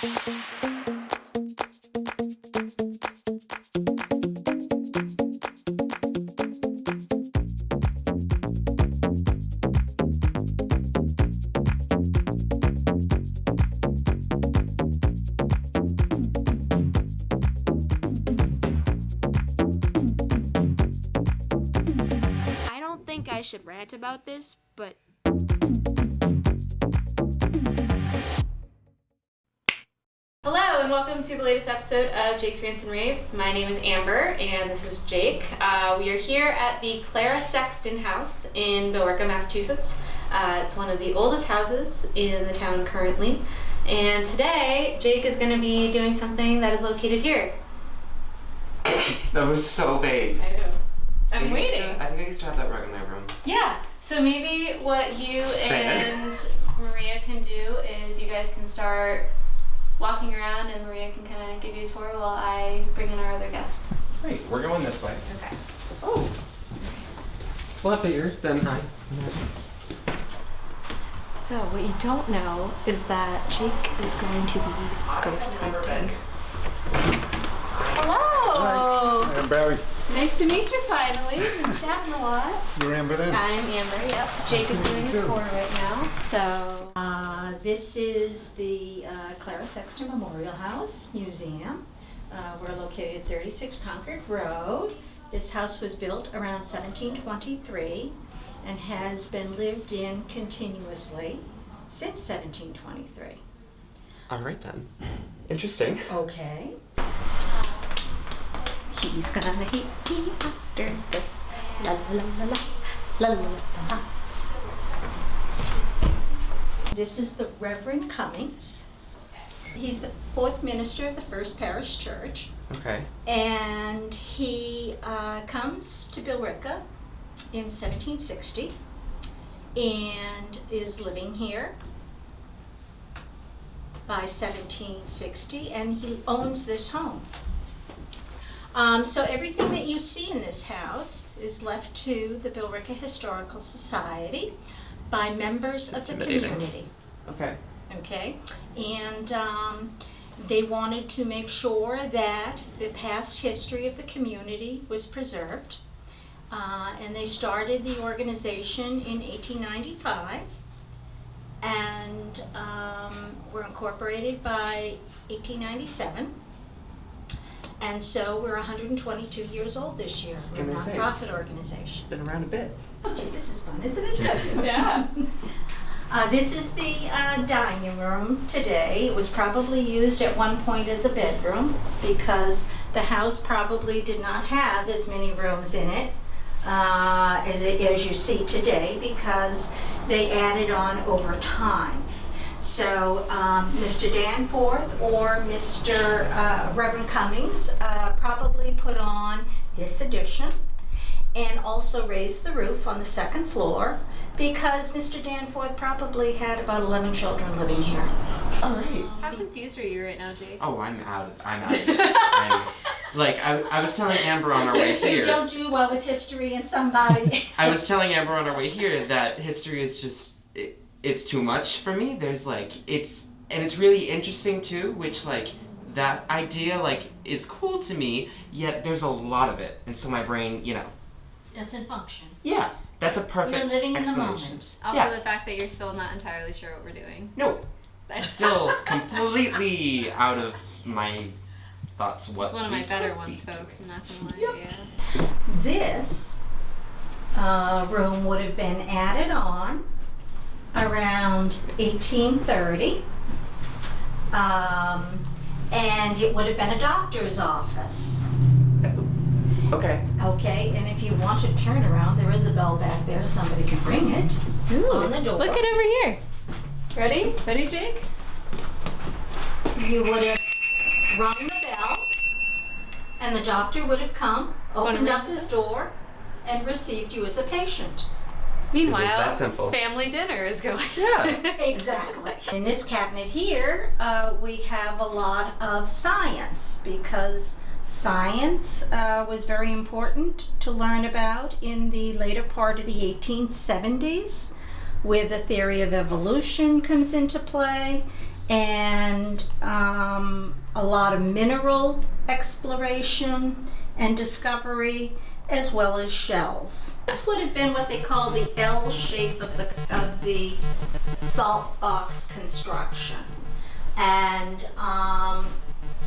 I don't think I should rant about this, but hello and welcome to the latest episode of Jake's Rants and Raves. My name is Amber and this is Jake. We are here at the Clara Sexton House in Billerica, Massachusetts. It's one of the oldest houses in the town currently. And today, Jake is going to be doing something that is located here. That was so vague. I know. I'm waiting. I think I used to have that rug in my room. Yeah. So maybe what you and Maria can do is you guys can start walking around and Maria can kind of give you a tour while I bring in our other guest. Great, we're going this way. Okay. Oh. It's a lot bigger than I. so what you don't know is that Jake is going to be ghost hunting. Hello! I'm Barry. Nice to meet you finally. We've been chatting a lot. You're Amber then? I'm Amber, yep. Jake is doing a tour right now, so. This is the Clara Sexton Memorial House Museum. We're located at 36 Concord Road. This house was built around 1723 and has been lived in continuously since 1723. All right then. Interesting. Okay. He's gonna hate me after this. La la la la la la la la la. This is the Reverend Cummings. He's the fourth minister of the First Parish Church. Okay. And he comes to Billerica in 1760 and is living here by 1760, and he owns this home. So everything that you see in this house is left to the Billerica Historical Society by members of the community. Okay. Okay, and they wanted to make sure that the past history of the community was preserved. And they started the organization in 1895 and were incorporated by 1897. And so we're 122 years old this year. We're a nonprofit organization. Been around a bit. Okay, this is fun, isn't it? Yeah. This is the dining room today. It was probably used at one point as a bedroom because the house probably did not have as many rooms in it as you see today because they added on over time. So Mr. Danforth or Mr. Reverend Cummings probably put on this addition and also raised the roof on the second floor because Mr. Danforth probably had about 11 children living here. All right. How confused are you right now, Jake? Oh, I'm out of it. I was telling Amber on our way here. You don't do well with history and somebody. I was telling Amber on our way here that history is just, it's too much for me. There's it's really interesting too, which that idea is cool to me, yet there's a lot of it. And so my brain, Doesn't function. Yeah, that's a perfect You're living in the explanation. moment. Also Yeah. the fact that you're still not entirely sure what we're doing. No, still completely out of my thoughts. This What is one of my we better could ones, be folks. I'm not gonna lie. Yep. Yeah. This room would have been added on around 1830. And it would have been a doctor's office. Okay. Okay, and if you want to turn around, there is a bell back there. Somebody can ring it on the door. Look at over here. Ready? Ready, Jake? You would have rung the bell, and the doctor would have come, opened up his door, and received you as a patient. Meanwhile, It was that simple. family dinner is going. Yeah. Exactly. In this cabinet here, we have a lot of science because science was very important to learn about in the later part of the 1870s, where the theory of evolution comes into play, and a lot of mineral exploration and discovery, as well as shells. This would have been what they call the L shape of the salt box construction. And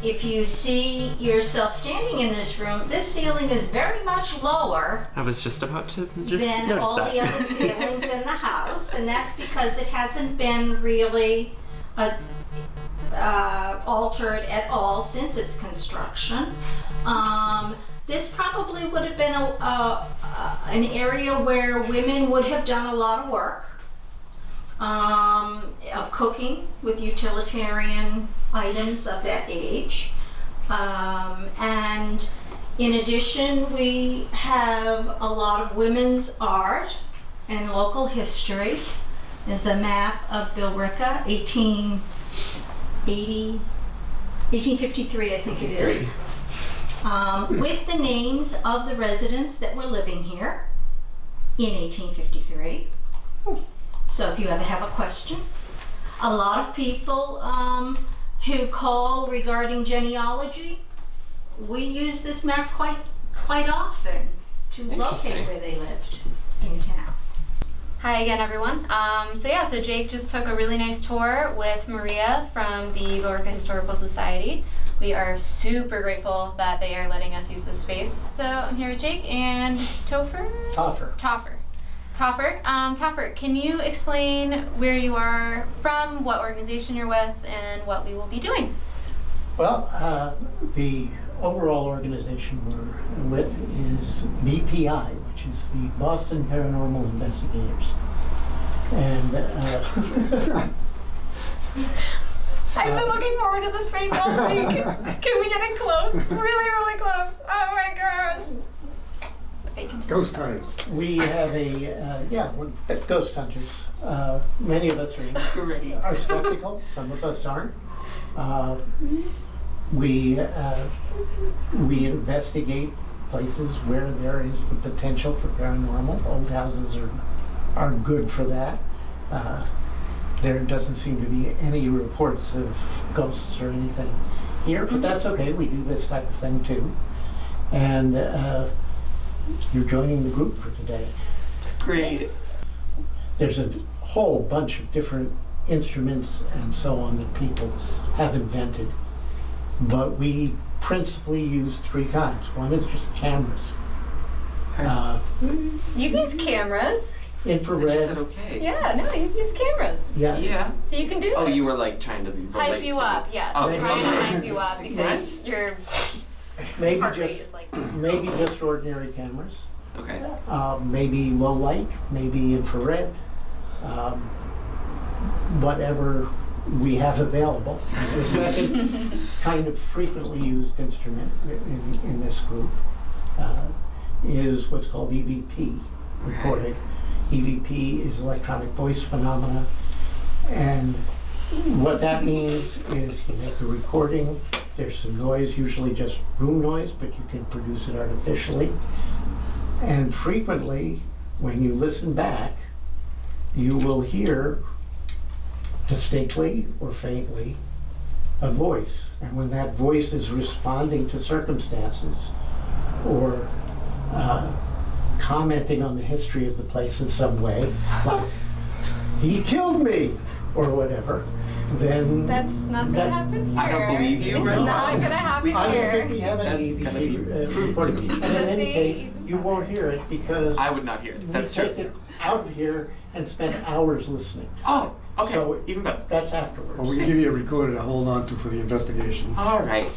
if you see yourself standing in this room, this ceiling is very much lower I was just about to than notice all that. the other ceilings in the house, and that's because it hasn't been really altered at all since its construction. This probably would have been an area where women would have done a lot of work of cooking with utilitarian items of that age. And in addition, we have a lot of women's art and local history. There's a map of Billerica, 1853, I think it is, with the names of the residents that were living here in 1853. So if you ever have a question, a lot of people who call regarding genealogy, we use this map quite often to locate where they lived in town. Hi again, everyone. So Jake just took a really nice tour with Maria from the Billerica Historical Society. We are super grateful that they are letting us use this space. So I'm here with Jake and Topher? Topher, can you explain where you are from, what organization you're with, and what we will be doing? Well, the overall organization we're with is BPI, which is the Boston Paranormal Investigators. And I've been looking forward to this space all week. Can we get in close? Really, really close. Oh my gosh. Ghost hunters. we have we're ghost hunters. Many of us are skeptical, some of us aren't. We investigate places where there is the potential for paranormal. Old houses are good for that. There doesn't seem to be any reports of ghosts or anything here, but that's okay. We do this type of thing too. And you're joining the group for today. Great. There's a whole bunch of different instruments and so on that people have invented, but we principally use three kinds. One is just cameras. You've used cameras. Infrared. Is it okay? Yeah, no, you've used cameras. Yeah. So you can do Oh, this. you were like trying to relate hype you to up, yes. Oh, I'm trying to okay. hype you up because your Maybe heart rate just is like. maybe just ordinary cameras. Okay. Maybe low light, maybe infrared, whatever we have available. The second kind of frequently used instrument in this group is what's called EVP, recorded. EVP is electronic voice phenomena, and what that means is you make a recording. There's some noise, usually just room noise, but you can produce it artificially. And frequently, when you listen back, you will hear distinctly or faintly a voice. And when that voice is responding to circumstances or commenting on the history of the place in some way, like, he killed me, or whatever, then That's not gonna happen here. I don't believe you, It's right? not gonna happen I don't here. think we have any That's gonna be recording. to me. And So in any see- case, you won't hear it because I would not hear it. we That's take true. it out of here and spend hours listening. Oh, okay. So- Even better. That's afterwards. Well, we give you a recorder to hold on to for the investigation. All right.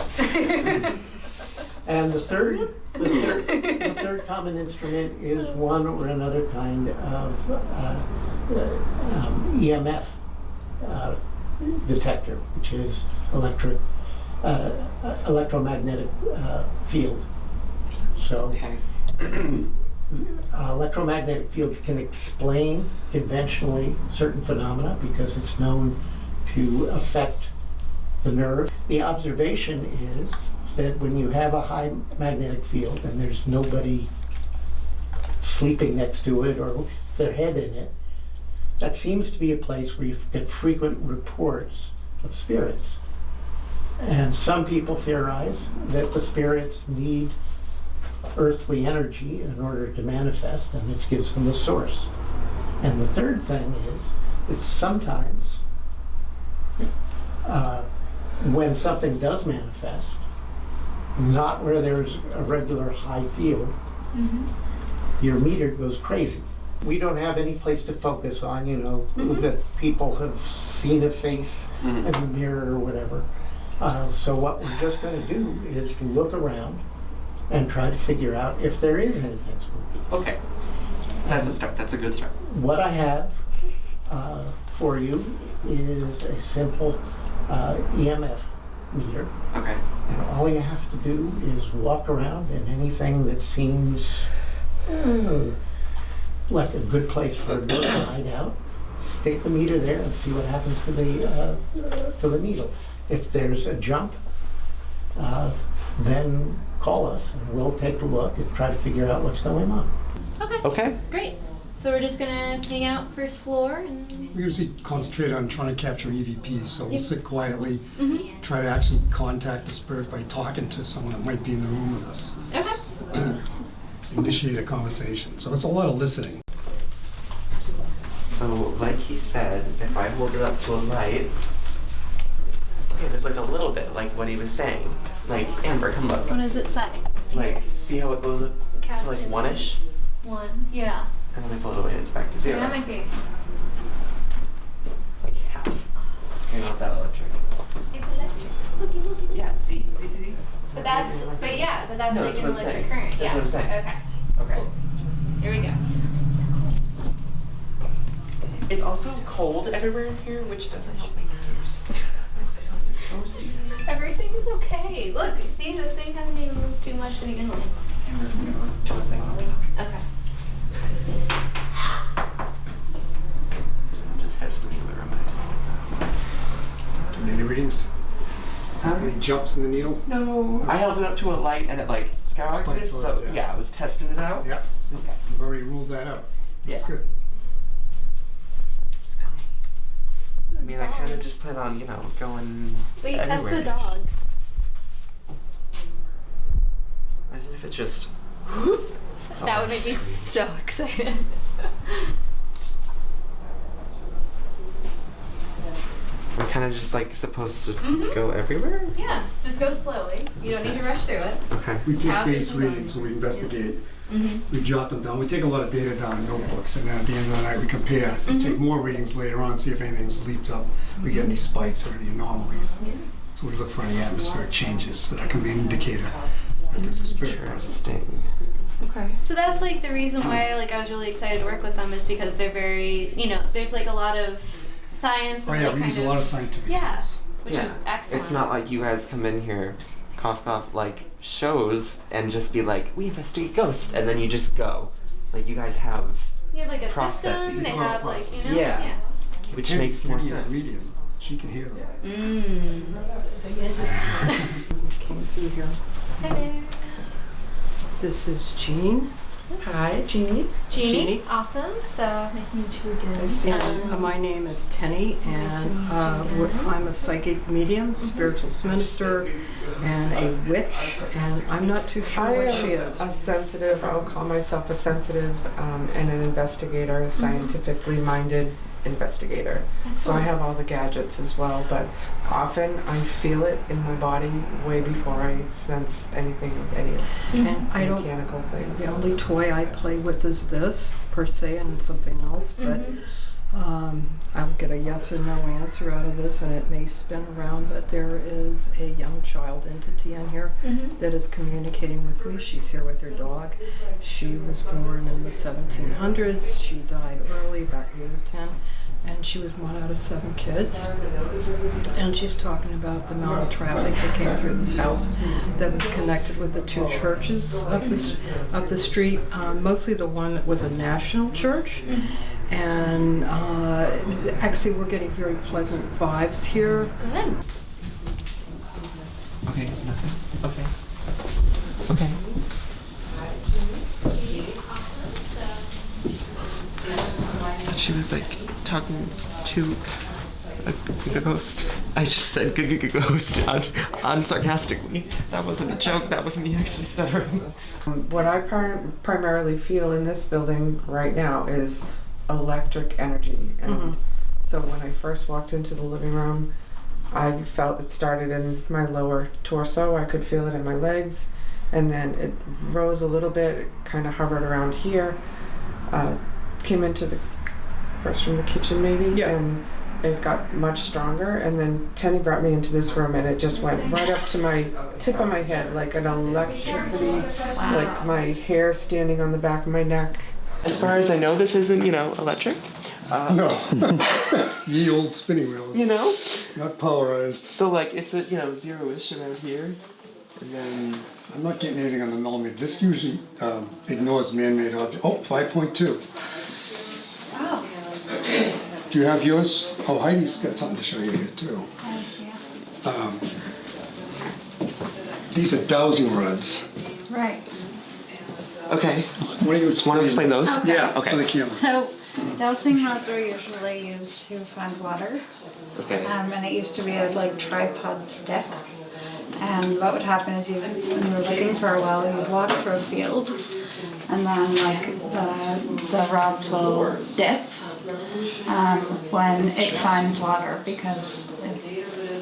And the third common instrument is one or another kind of EMF detector, which is electromagnetic field. So Okay. electromagnetic fields can explain conventionally certain phenomena because it's known to affect the nerve. The observation is that when you have a high magnetic field and there's nobody sleeping next to it or their head in it, that seems to be a place where you get frequent reports of spirits. And some people theorize that the spirits need earthly energy in order to manifest, and this gives them a source. And the third thing is that sometimes when something does manifest, not where there's a regular high field, your meter goes crazy. We don't have any place to focus on, that people have seen a face in the mirror or whatever. So what we're just going to do is look around and try to figure out if there is anything spooky. Okay. That's a start. That's a good start. What I have for you is a simple EMF meter. Okay. And all you have to do is walk around, and anything that seems like a good place for a ghost to hide out, stick the meter there and see what happens to the needle. If there's a jump, then call us and we'll take a look and try to figure out what's going on. Okay. Great. So we're just gonna hang out first floor and. We usually concentrate on trying to capture EVPs, so we'll sit quietly, try to actually contact the spirit by talking to someone that might be in the room with us. Okay. Initiate a conversation. So it's a lot of listening. So, like he said, if I hold it up to a light, okay, there's like a little bit like what he was saying. Like, Amber, come look. What does it say? Like, see how it goes up to like one-ish? 1. Yeah. And then I pull it away and it's back to 0. Yeah, my face. It's like half. Okay, not that electric. It's electric. Look. Yeah, see? But that's No, like that's an what I'm electric saying. current. That's Yeah. what I'm saying. Okay. Okay. Cool. Here we go. It's also cold everywhere in here, which doesn't help my nerves. I feel like there's ghosts. Everything is okay. Look, see, the thing hasn't even moved too much to begin with. Amber, I'm gonna do a thing. Okay. Just hissed me in the room when I told him Any readings? that. Any jumps in the needle? No. I held it up to a light and it like skyrocketed, Spiked so sort of, yeah, I was testing it out. Yeah. Okay. We've already ruled that out. That's Yeah. good. I mean, I kind of just plan on, going Wait, anywhere. test the dog. Imagine if it's just... That would make me so excited. We're kind of just like supposed to go everywhere? Yeah, just go slowly. You don't need to rush through it. Okay. We take How's base it going? readings and we investigate. We jot them down. We take a lot of data down in notebooks, and then at the end of the night we compare. Take more readings later on, see if anything's leaped up. We get any spikes or any anomalies. So we look for any atmospheric changes. So that can be an indicator that there's a spirit present. Interesting. Okay. So that's like the reason why I was really excited to work with them is because they're very, there's like a lot of science Oh and yeah, like we kind use a lot of scientific yeah, tools. which is excellent. It's not like you guys come in here, cough, like shows and just be like, we investigate ghosts, and then you just go. Like you guys have, You have like a processes. system, they Oh, have like, processes. Yeah. which Tenny- makes more Tenny is sense. medium. She can hear them. Hi there. This is Jean. Hi, Jeannie. Jeannie. Awesome. So nice to meet you again. And my name is Tenny, and I'm a psychic medium, spiritualist minister, and a witch, and I'm not too sure I what she am is. a sensitive, I'll call myself a sensitive and an investigator, a scientifically minded investigator. So I have all the gadgets as well, but often I feel it in my body way before I sense anything, any And I don't. mechanical things. The only toy I play with is this, per se, and something else, but I'll get a yes or no answer out of this, and it may spin around, but there is a young child entity in here that is communicating with me. She's here with her dog. She was born in the 1700s. She died early, about 8 or 10, and she was one out of 7 kids. And she's talking about the amount of traffic that came through this house that was connected with the 2 churches up the street, mostly the one that was a national church. And actually we're getting very pleasant vibes here. Good. Okay, nothing. Okay. I thought she was like talking to a Ghost. I just said ghost unsarcastically. That wasn't a joke. That was me actually stuttering. What I primarily feel in this building right now is electric energy. And so when I first walked into the living room, I felt it started in my lower torso. I could feel it in my legs. And then it rose a little bit, it kind of hovered around here. Came into the first from the kitchen maybe, and it got much stronger. And then Tenny brought me into this room, and it just went right up to my tip of my head, like an electricity, like my hair standing on the back of my neck. As far as I know, this isn't, electric. No. Ye old spinning wheels. Not polarized. So like it's a zero-ish around here, and then I'm not getting anything on the millimeter. This usually ignores man-made objects. Oh, 5.2. Wow. Do you have yours? Oh, Heidi's got something to show you here too. These are dowsing rods. Right. okay. What do you Want to explain those? Yeah. Okay. For the camera. So, dowsing rods are usually used to find water. Okay. And it used to be a tripod stick. And what would happen is when you were looking for a well, you'd walk through a field, and then the rods will dip when it finds water, because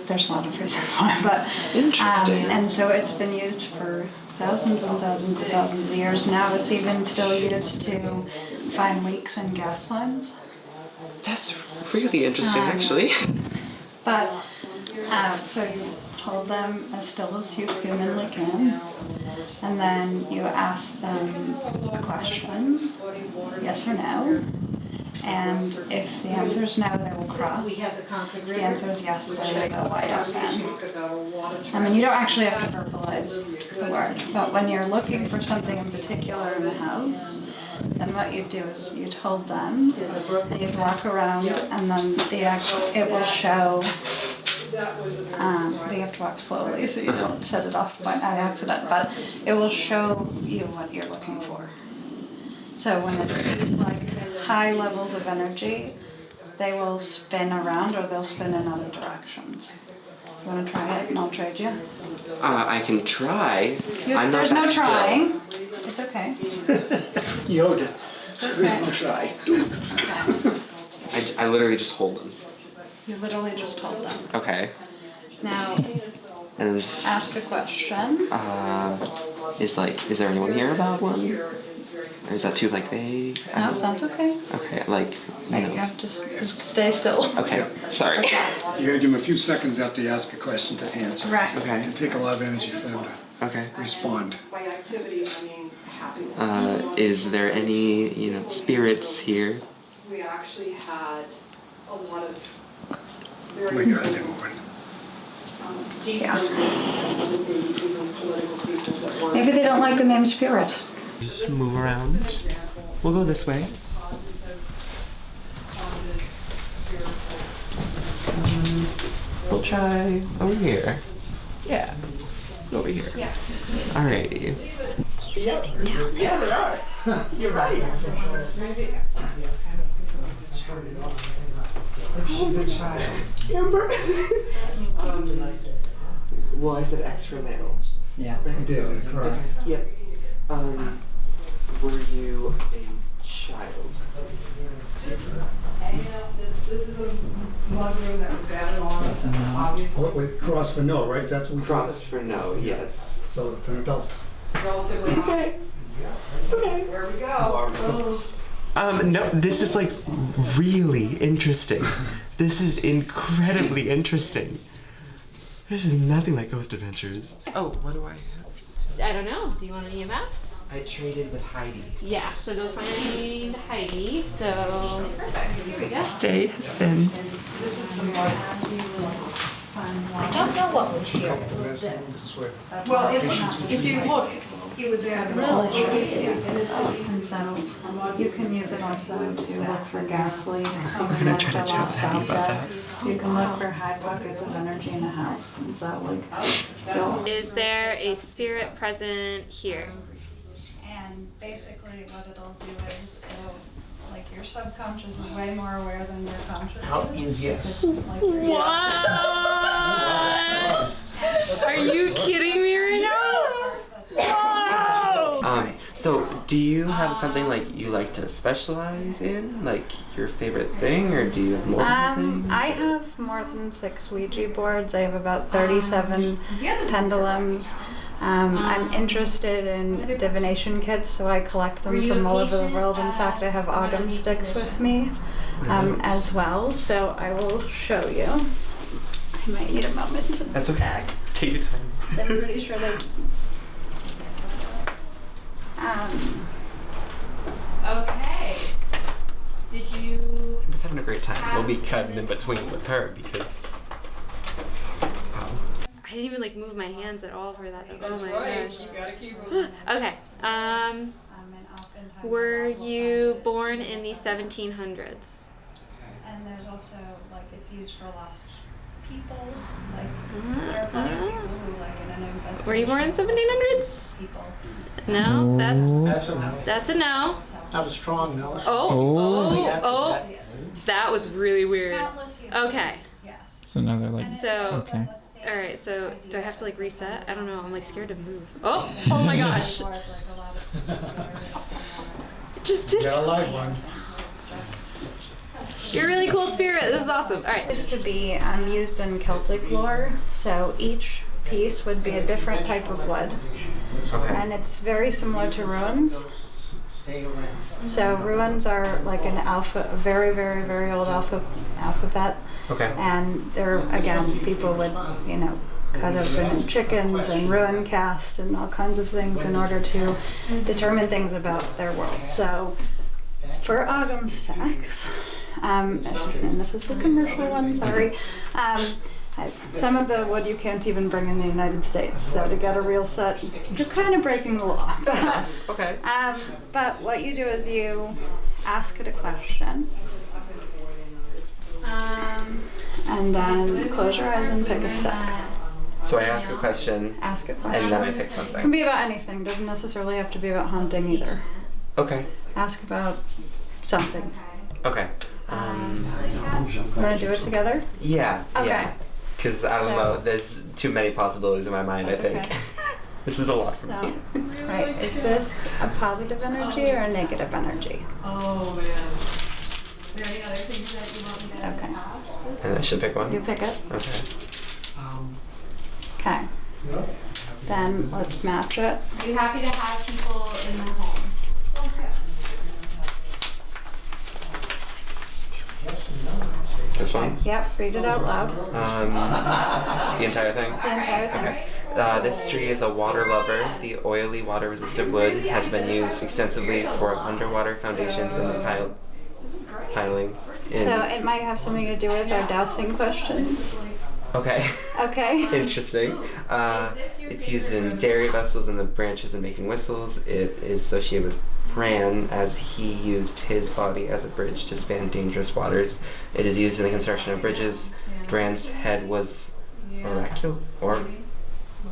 there's a lot of reasons why. But Interesting. and so it's been used for thousands and thousands and thousands of years. Now it's even still used to find leaks in gas lines. That's really interesting, actually. But so you hold them as still as you humanly can, and then you ask them a question, yes or no. And if the answer is no, they will cross. If the answer is yes, they will go wide open. I mean, you don't actually have to verbalize the word, but when you're looking for something in particular in the house, then what you'd do is you'd hold them, and you'd walk around, and then it will show. But you have to walk slowly so you don't set it off by accident, but it will show you what you're looking for. So when it sees high levels of energy, they will spin around, or they'll spin in other directions. You want to try it and I'll trade you? I can try. I'm not There's no that still. trying. It's okay. Yoda. It's okay. There's no try. Okay. I literally just hold them. You literally just hold them. Okay. Now, And just, ask a question. is there anyone here about one? Or is that too vague? No, that's okay. Okay, You have to just stay still. Okay, sorry. Okay. You gotta give them a few seconds after you ask a question to answer. Right. Okay. It'll take a lot of energy for them to Okay. respond. Is there any, spirits here? We actually had a lot of Oh my God, they're moving. Maybe they don't like the name Spirit. Just move around. We'll go this way. We'll try over here. Yeah. Over here. Yeah. Alrighty. He's using dowsing rods. You're right. She's a child. Amber. Well, I said X for male. Yeah. You did, it crossed. Yep. Were you a child? This is a mudroom that was added on, obviously. Oh, wait, cross for no, right? That's what we Cross for no, yes. So it's an adult. Relatively high. Okay. There we go. No, this is really interesting. This is incredibly interesting. This is nothing like Ghost Adventures. Oh, what do I have? I don't know. Do you want an EMF? I traded with Heidi. Yeah, so go find Heidi. So, perfect. Here we go. Stay has been. I don't know what was here. Well, if you look, it was added on. And so you can use it also to look for gas leaks. You can look for lost objects. You can look for high pockets of energy in a house. And so you'll. Is there a spirit present here? And basically what it'll do is it'll like your subconscious is way more aware than your conscious Out is yes. What? Are you kidding me right now? Whoa! So do you have something like you like to specialize in, like your favorite thing, or do you have multiple things? I have more than 6 Ouija boards. I have about 37 pendulums. I'm interested in divination kits, so I collect them from all over the world. In fact, I have Ogham sticks with me as well, so I will show you. I might need a moment to That's okay. Take your time. So I'm pretty sure they. Okay. Did you? I'm just having a great time. We'll be cutting in between with her because. I didn't even like move my hands at all for that. Oh my gosh. You gotta keep moving. Okay. Were you born in the 1700s? And there's also like it's used for lost people. Like there are plenty of people who like in an investigation. Were you born in 1700s? People. No, That's a no. that's a no. Not a strong no. Oh, that was really weird. Okay. Yes. It's another like. So, Okay. all right. So, do I have to like reset? I don't know. I'm like scared to move. Oh my gosh! Just did. Got a live one. You're a really cool spirit. This is awesome. All right. Used to be used in Celtic lore, so each piece would be a different type of wood, and it's very similar to ruins. So ruins are like a very, very, very old alphabet. Okay. And they're, again, people would, cut open chickens and ruin cast and all kinds of things in order to determine things about their world. So for Ogham stacks, and this is the commercial one, sorry, some of the wood you can't even bring in the United States. So to get a real set, you're kind of breaking the law. Okay. But what you do is you ask it a question. And then close your eyes and pick a stack. So I ask a question, Ask a question. and then I pick It can something. be about anything. Doesn't necessarily have to be about hunting either. Okay. Ask about something. Okay. Want to do it together? Yeah. Okay. Yeah. Because I don't know, there's too many possibilities in my mind. That's I think. okay. This is a lot for So, me. right. Is this a positive energy or a negative energy? Oh man. Are there any other things that you want me to Okay. ask? And I should pick one. You pick it. Okay. Okay. Then let's match it. Are you happy to have people in the home? This one. Yep. Read it out loud. The entire thing. The entire thing. Okay. This tree is a water lover. The oily, water-resistant wood has been used extensively for underwater foundations and pilings. So it might have something to do with our dowsing questions. Okay. Okay. Interesting. It's used in dairy vessels and the branches in making whistles. It is associated with Bran, as he used his body as a bridge to span dangerous waters. It is used in the construction of bridges. Bran's head was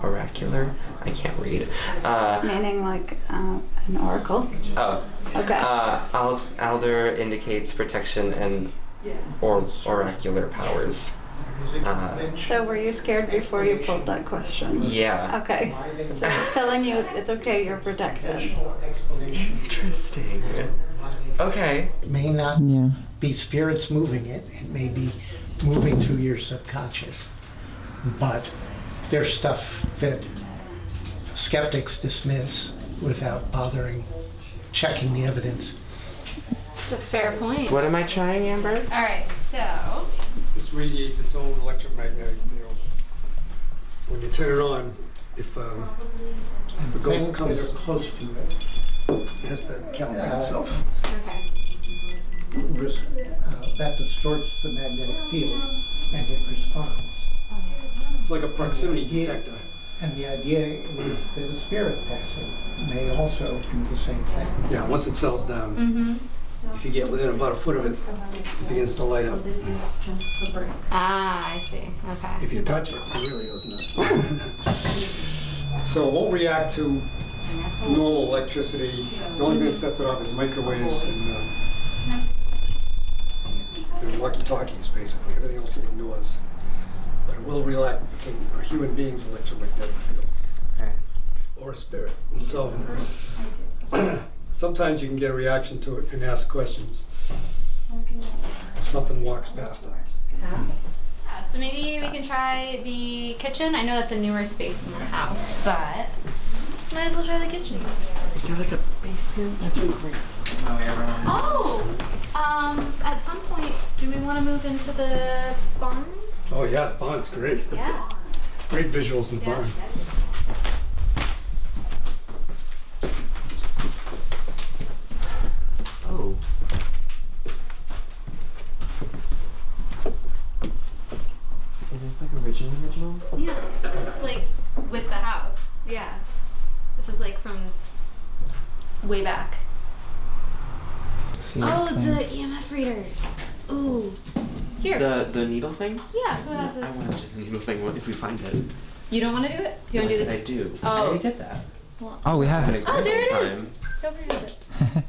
oracular. I can't read. Meaning like an oracle. Oh. Okay. Alder indicates protection and oracular powers. So were you scared before you pulled that question? Yeah. Okay. So it's telling you it's okay, you're protected. Interesting. Okay. It may not Yeah. be spirits moving it. It may be moving through your subconscious. But there's stuff that skeptics dismiss without bothering checking the evidence. That's a fair point. What am I trying, Amber? All right. So. This radiates its own electromagnetic field. So when you turn it on, if a ghost Things comes, that are close to it it has to calibrate itself. Okay. That distorts the magnetic field and it responds. It's like a proximity detector. And the idea is that a spirit passing may also do the same thing. Yeah, once it settles down, if you get within about a foot of it, it begins to light up. This is just the brick. Ah, I see. Okay. If you touch it, it really goes nuts. So it won't react to normal electricity. The only thing that sets it off is microwaves and walkie-talkies, basically. Everything else it ignores. But it will react to a human being's electromagnetic field. Okay. Or a spirit. And so sometimes you can get a reaction to it and ask questions. If something walks past it. So maybe we can try the kitchen. I know that's a newer space in the house, but might as well try the kitchen. Is there like a basement? That'd be great. Oh, at some point, do we want to move into the barn? Oh yeah, the barn's great. Yeah. Great visuals in the barn. Oh. Is this like original? Yeah. This is like with the house. Yeah. This is like from way back. Oh, the EMF reader. Ooh. Here. The needle thing? Yeah, who has it? I want to do the needle thing if we find it. You don't want to do it? Do you want to do I it? do. Oh. I already did that. Well, Oh, we have it. oh, there it Time. is. Joker has it.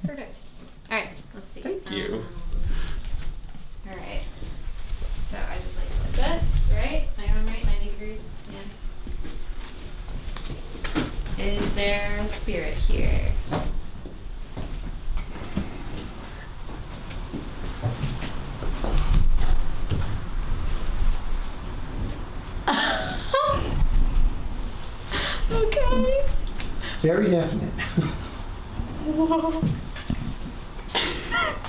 Perfect. All right, let's see. Thank you. All right. So I just like this, right? I got them right, 90 degrees. Yeah. Is there a spirit here? Okay. Very definite.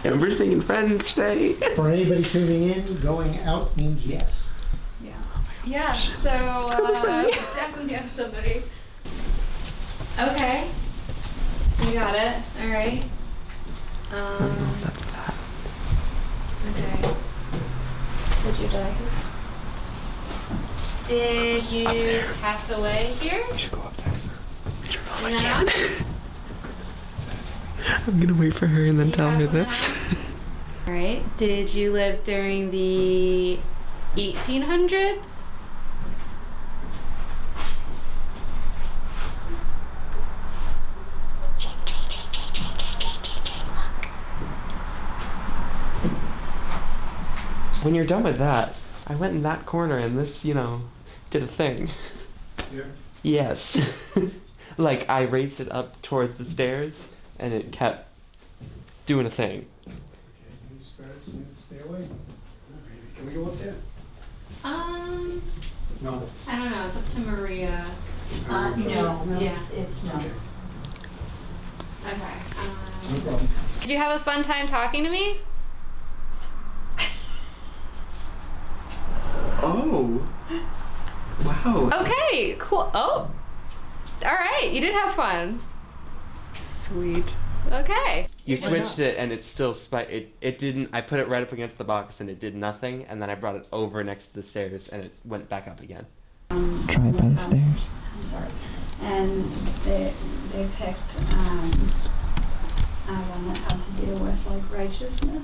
Everything in Friends Day. For anybody tuning in, going out means yes. Yeah, so we definitely have somebody. Okay. You got it. All right. That's that. Okay. Did you die here? Did you pass away here? We should go up there. Turn off my No. camera. I'm gonna wait for her and then tell her this. All right. Did you live during the 1800s? When you're done with that, I went in that corner and this, did a thing. Here? Yes. Like I raised it up towards the stairs and it kept doing a thing. Okay, any spirits stay away? Maybe. Can we go up there? No. I don't know. It's up to Maria. No, Yeah. it's no. Okay. No problem. Did you have a fun time talking to me? Oh. Wow. Okay, cool. Oh, all right. You did have fun. Sweet. Okay. You switched it and it still it didn't. I put it right up against the box and it did nothing, and then I brought it over next to the stairs and it went back up again. Try it by the stairs. I'm sorry. And they picked one that had to do with like righteousness.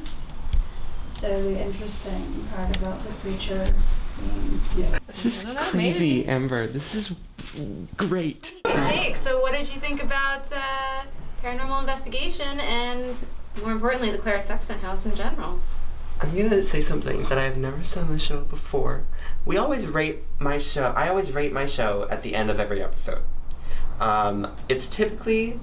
So the interesting part about the preacher being This is I don't know, crazy, maybe. Amber. This is great. Jake, so what did you think about paranormal investigation and, more importantly, the Clara Sexton house in general? I'm gonna say something that I've never said on the show before. I always rate my show at the end of every episode. It's typically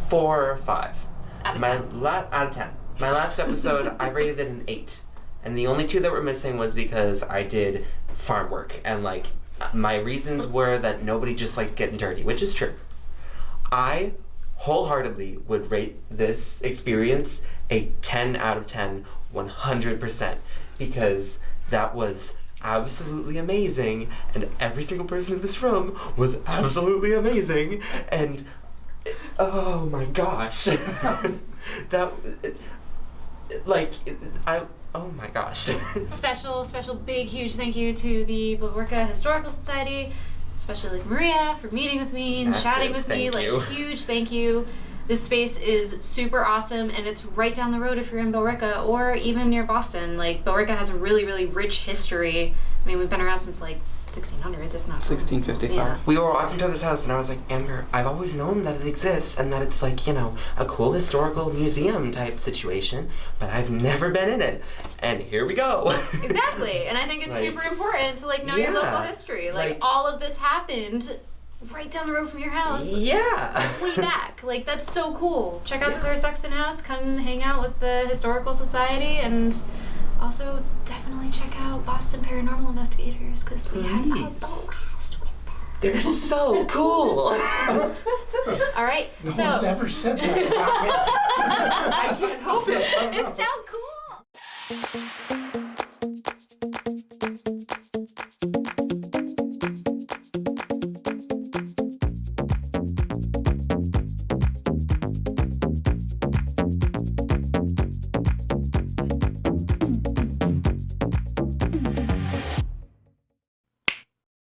4 or 5. Out of 10. Out of 10. My last episode, I rated it an 8. And the only 2 that were missing was because I did farm work. And my reasons were that nobody just likes getting dirty, which is true. I wholeheartedly would rate this experience a 10 out of 10, 100%. Because that was absolutely amazing. And every single person in this room was absolutely amazing. And oh my gosh. Oh my gosh. Special, big, huge thank you to the Billerica Historical Society, especially Maria for meeting with me and chatting with me. Thank you. Huge thank you. This space is super awesome, and it's right down the road if you're in Billerica or even near Boston. Billerica has a really, really rich history. I mean, we've been around since 1600s, if not. 1655. Yeah. We were walking to this house and I was like, Amber, I've always known that it exists and that it's like, you know, a cool historical museum type situation, but I've never been in it. And here we go. Exactly. And I think it's Like, super important to like know your local yeah, history. Like like- all of this happened right down the road from your house. Yeah. Way back. Like that's so cool. Check out the Clara Sexton House, come hang out with the Historical Society, and also definitely check out Boston Paranormal Investigators because we had a blast with them. They're so cool. All right, No so one's ever said that about me. I can't help it. it's so cool.